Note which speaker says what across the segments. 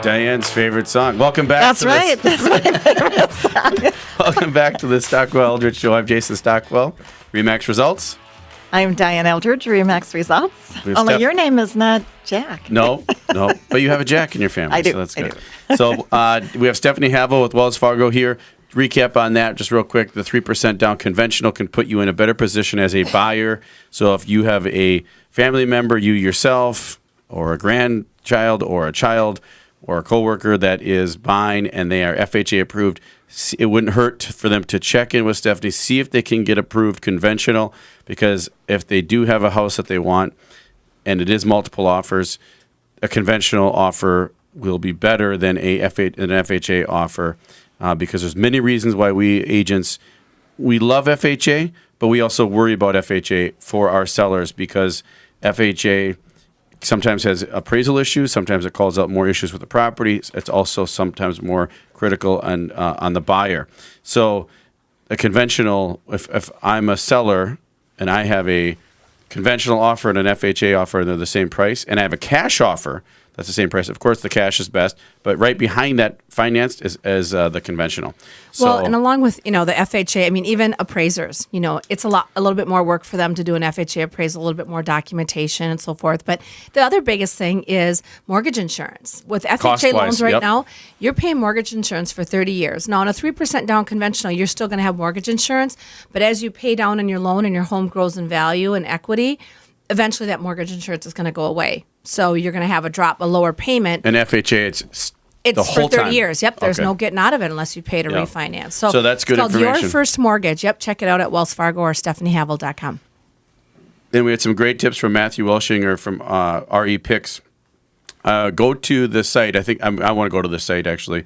Speaker 1: Diane's favorite song. Welcome back.
Speaker 2: That's right. That's my favorite song.
Speaker 1: Welcome back to the Stockwell Eldridge Show. I'm Jason Stockwell. RE-Max Results.
Speaker 2: I'm Diane Eldridge, RE-Max Results.
Speaker 1: We have
Speaker 2: Only
Speaker 1: Steph-
Speaker 2: your name is not Jack.
Speaker 1: No, but you have a Jack in your family.
Speaker 2: I do.
Speaker 1: So that's good. So we have Stephanie Havel with Wells Fargo here. Recap on that just real quick. The 3% down conventional can put you in a better position as a buyer. So if you have a family member, you yourself, or a grandchild, or a child, or a coworker that is buying and they are FHA approved, it wouldn't hurt for them to check in with Stephanie, see if they can get approved conventional, because if they do have a house that they want and it is multiple offers, a conventional offer will be better than an FHA offer, because there's many reasons why we agents, we love FHA, but we also worry about FHA for our sellers, because FHA sometimes has appraisal issues. Sometimes it calls out more issues with the property. It's also sometimes more critical on the buyer. So a conventional, if I'm a seller and I have a conventional offer and an FHA offer and they're the same price, and I have a cash offer that's the same price. Of course, the cash is best, but right behind that financed is the conventional.
Speaker 3: Well, and along with, the FHA, I mean, even appraisers, it's a little bit more work for them to do an FHA appraisal, a little bit more documentation and so forth. But the other biggest thing is mortgage insurance. With FHA
Speaker 1: Cost-wise,
Speaker 3: loans right
Speaker 1: yep.
Speaker 3: now, you're paying mortgage insurance for 30 years. Now, on a 3% down conventional, you're still going to have mortgage insurance, but as you pay down on your loan and your home grows in value and equity, eventually that mortgage insurance is going to go away. So you're going to have a lower payment.
Speaker 1: And FHA, it's the whole
Speaker 3: for 30
Speaker 1: time.
Speaker 3: years. Yep, there's
Speaker 1: Okay.
Speaker 3: no getting out of it unless you pay to
Speaker 1: Yep.
Speaker 3: refinance.
Speaker 1: So that's good
Speaker 3: it's called
Speaker 1: information.
Speaker 3: Your First Mortgage. Yep, check it out at Wells Fargo or StephanieHavel.com.
Speaker 1: Then we had some great tips from Matthew Welshinger from RE-Pix. Go to the site. I think I want to go to the site actually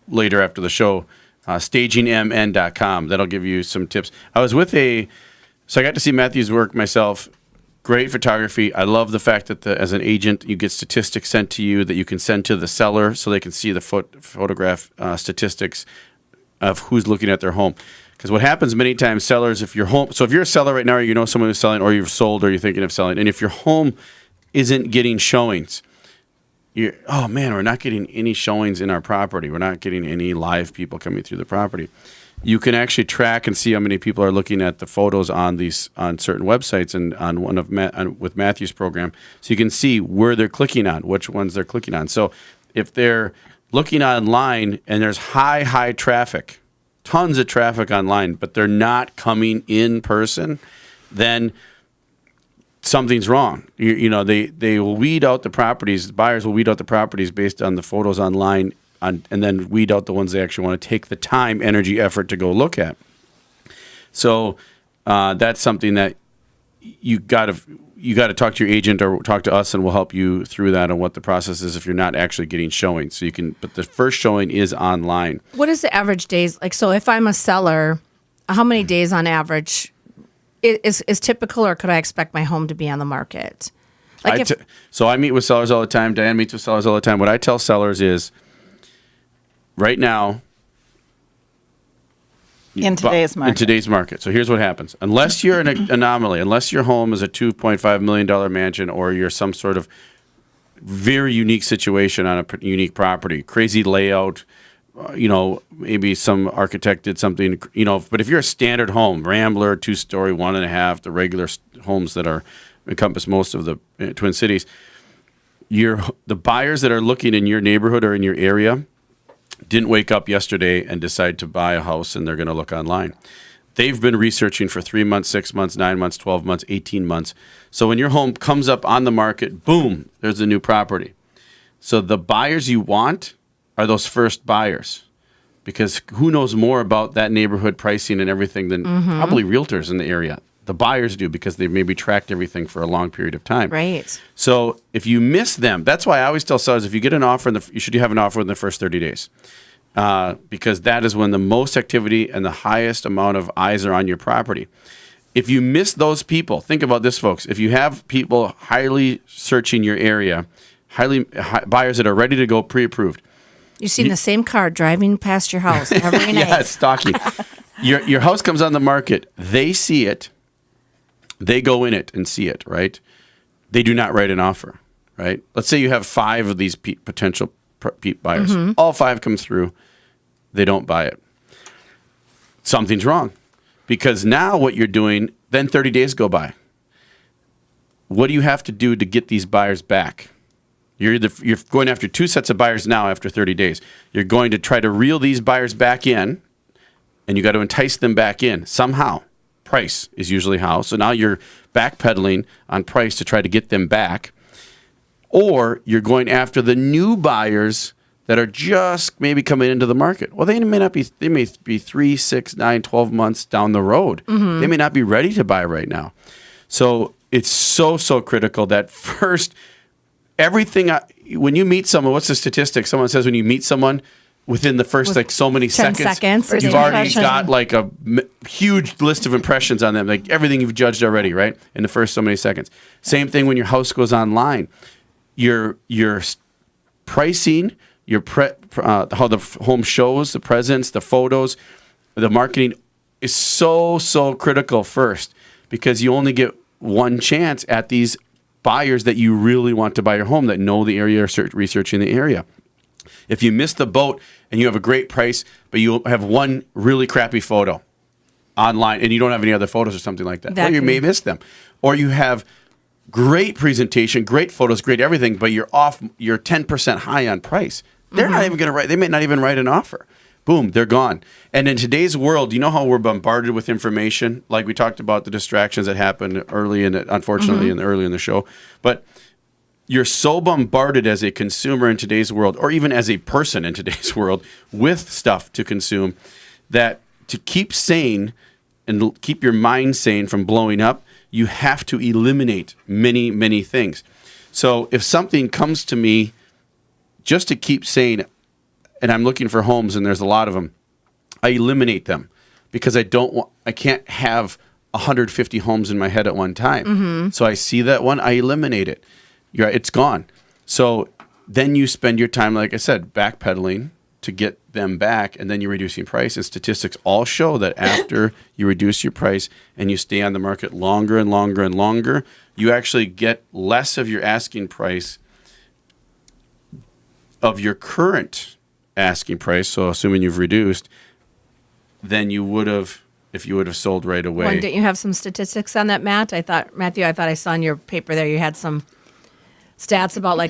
Speaker 1: later after the show. StagingMN.com. That'll give you some tips. I was with so I got to see Matthew's work myself. Great photography. I love the fact that as an agent, you get statistics sent to you that you can send to the seller so they can see the photograph statistics of who's looking at their home. Because what happens many times, sellers, if you're a seller right now, or you know someone who's selling, or you've sold, or you're thinking of selling, and if your home isn't getting showings, oh man, we're not getting any showings in our property. We're not getting any live people coming through the property. You can actually track and see how many people are looking at the photos on certain websites and on one of with Matthew's program, so you can see where they're clicking on, which ones they're clicking on. So if they're looking online and there's high traffic, tons of traffic online, but they're not coming in person, then something's wrong. They will weed out the properties. The buyers will weed out the properties based on the photos online. And then weed out the ones they actually want to take the time, energy, effort to go look at. So that's something that you got to talk to your agent or talk to us, and we'll help you through that on what the process is if you're not actually getting showings. So but the first showing is online.
Speaker 3: What is the average days? So if I'm a seller, how many days on average is typical, or could I expect my home to be on the market?
Speaker 1: So I meet with sellers all the time. Diane meets with sellers all the time. What I tell sellers is, right now,
Speaker 2: In today's market.
Speaker 1: So here's what happens. Unless you're an anomaly, unless your home is a $2.5 million mansion, or you're some sort of very unique situation on a unique property, crazy layout, maybe some architect did something, but if you're a standard home, Rambler, 2-story, 1.5, the regular homes that encompass most of the Twin Cities, the buyers that are looking in your neighborhood or in your area didn't wake up yesterday and decide to buy a house and they're going to look online. They've been researching for 3 months, 6 months, 9 months, 12 months, 18 months. So when your home comes up on the market, boom, there's a new property. So the buyers you want are those first buyers, because who knows more about that neighborhood pricing and everything than probably realtors in the area. The buyers do, because they've maybe tracked everything for a long period of time.
Speaker 3: Right.
Speaker 1: So if you miss them, that's why I always tell sellers, if you get an offer, you should have an offer within the first 30 days. Because that is when the most activity and the highest amount of eyes are on your property. If you miss those people, think about this, folks. If you have people highly searching your area, buyers that are ready to go pre-approved.
Speaker 3: You've seen the same car driving past your house every night.
Speaker 1: Yeah, it's stalking. Your house comes on the market. They see it. They go in it and see it, right? They do not write an offer, right? Let's say you have 5 of these potential PEEP buyers. All 5 come through. They don't buy it. Something's wrong, because now what you're doing, then 30 days go by. What do you have to do to get these buyers back? You're going after 2 sets of buyers now after 30 days. You're going to try to reel these buyers back in, and you got to entice them back in somehow. Price is usually how. So now you're backpedaling on price to try to get them back. Or you're going after the new buyers that are just maybe coming into the market. Well, they may be 3, 6, 9, 12 months down the road. They may not be ready to buy right now. So it's so critical that first, when you meet someone, what's the statistic? Someone says when you meet someone, within the first so many
Speaker 3: 10 seconds,
Speaker 1: you've already got like a huge list of impressions on them, like everything you've judged already, right? In the first so many seconds. Same thing when your house goes online. Your pricing, how the home shows, the presence, the photos, the marketing is so critical first, because you only get one chance at these buyers that you really want to buy your home, that know the area or researching the area. If you miss the boat and you have a great price, but you have one really crappy photo online and you don't have any other photos or something like that, well, you may miss them. Or you have great presentation, great photos, great everything, but you're 10% high on price. They're not even going to write, they may not even write an offer. Boom, they're gone. And in today's world, you know how we're bombarded with information? Like we talked about the distractions that happened early unfortunately early in the show. But you're so bombarded as a consumer in today's world, or even as a person in today's world, with stuff to consume, that to keep sane and keep your mind sane from blowing up, you have to eliminate many things. So if something comes to me just to keep sane, and I'm looking for homes and there's a lot of them, I eliminate them, because I can't have 150 homes in my head at one time. So I see that one, I eliminate it. It's gone. So then you spend your time, like I said, backpedaling to get them back, and then you're reducing price. And statistics all show that after you reduce your price and you stay on the market longer and longer and longer, you actually get less of your asking price of your current asking price. So assuming you've reduced, than you would have if you would have sold right away.
Speaker 3: Well, didn't you have some statistics on that, Matt? Matthew, I thought I saw in your paper there you had some stats about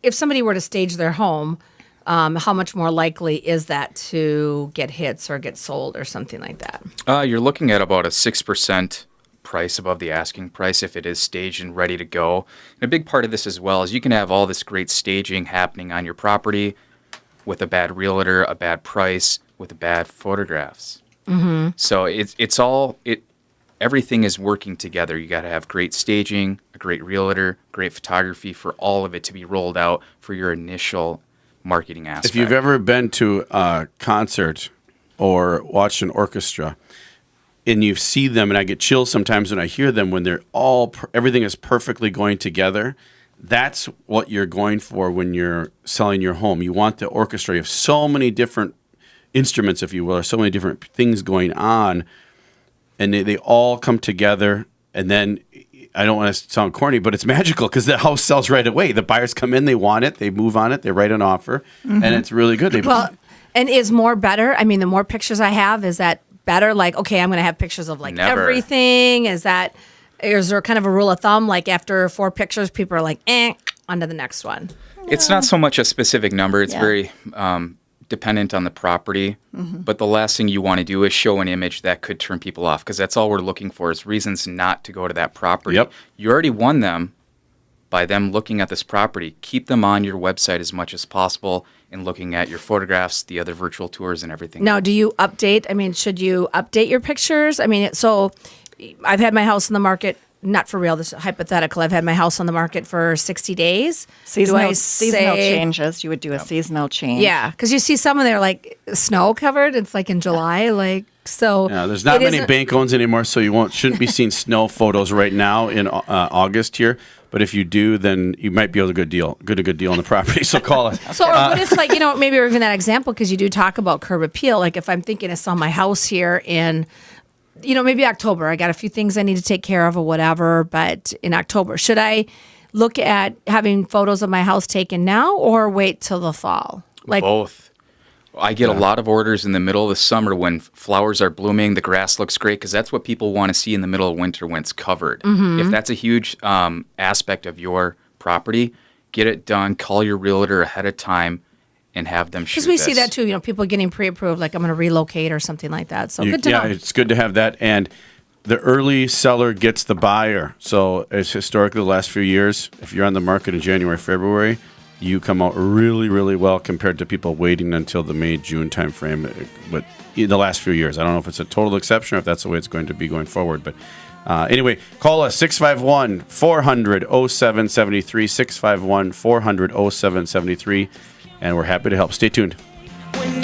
Speaker 3: if somebody were to stage their home, how much more likely is that to get hits or get sold or something like that?
Speaker 4: You're looking at about a 6% price above the asking price if it is staged and ready to go. And a big part of this as well is you can have all this great staging happening on your property with a bad realtor, a bad price, with bad photographs. So everything is working together. You got to have great staging, a great realtor, great photography for all of it to be rolled out for your initial marketing aspect.
Speaker 1: If you've ever been to a concert or watched an orchestra and you see them, and I get chills sometimes when I hear them, when everything is perfectly going together, that's what you're going for when you're selling your home. You want the orchestra. You have so many different instruments, if you will, or so many different things going on, and they all come together. And then, I don't want to sound corny, but it's magical, because the house sells right away. The buyers come in, they want it, they move on it, they write an offer, and it's really good.
Speaker 3: And is more better? I mean, the more pictures I have, is that better? Like, okay, I'm going to have pictures of everything. Is there kind of a rule of thumb? Like after 4 pictures, people are like, on to the next one.
Speaker 4: It's not so much a specific number. It's very dependent on the property. But the last thing you want to do is show an image that could turn people off, because that's all we're looking for is reasons not to go to that property.
Speaker 1: Yep.
Speaker 4: You already won them by them looking at this property. Keep them on your website as much as possible and looking at your photographs, the other virtual tours, and everything.
Speaker 3: Now, do you update? I mean, should you update your pictures? I mean, so I've had my house on the market. Not for real, this is hypothetical. I've had my house on the market for 60 days.
Speaker 2: Seasonal changes. You would do a seasonal change.
Speaker 3: Yeah, because you see some of them are like snow covered. It's like in July, so.
Speaker 1: Yeah, there's not many bank loans anymore, so shouldn't be seeing snow photos right now in August here. But if you do, then you might be able to get a good deal on the property. So call us.
Speaker 3: So what if, maybe even that example, because you do talk about curb appeal. Like if I'm thinking to sell my house here in, maybe October, I got a few things I need to take care of or whatever, but in October, should I look at having photos of my house taken now or wait till the fall? Like
Speaker 4: Both. I get a lot of orders in the middle of the summer when flowers are blooming, the grass looks great, because that's what people want to see in the middle of winter when it's covered. If that's a huge aspect of your property, get it done, call your realtor ahead of time, and have them shoot
Speaker 3: because we see
Speaker 2: Mm-hmm.
Speaker 3: that too, people getting pre-approved, like I'm going to relocate or something like that. So good to know.
Speaker 1: It's good to have that. And the early seller gets the buyer. So it's historically the last few years, if you're on the market in January, February, you come out really, really well compared to people waiting until the May, June timeframe. But in the last few years, I don't know if it's a total exception or if that's the way it's going to be going forward. But anyway, call us 651-400-0773, 651-400-0773, and we're happy to help. Stay tuned.
Speaker 5: When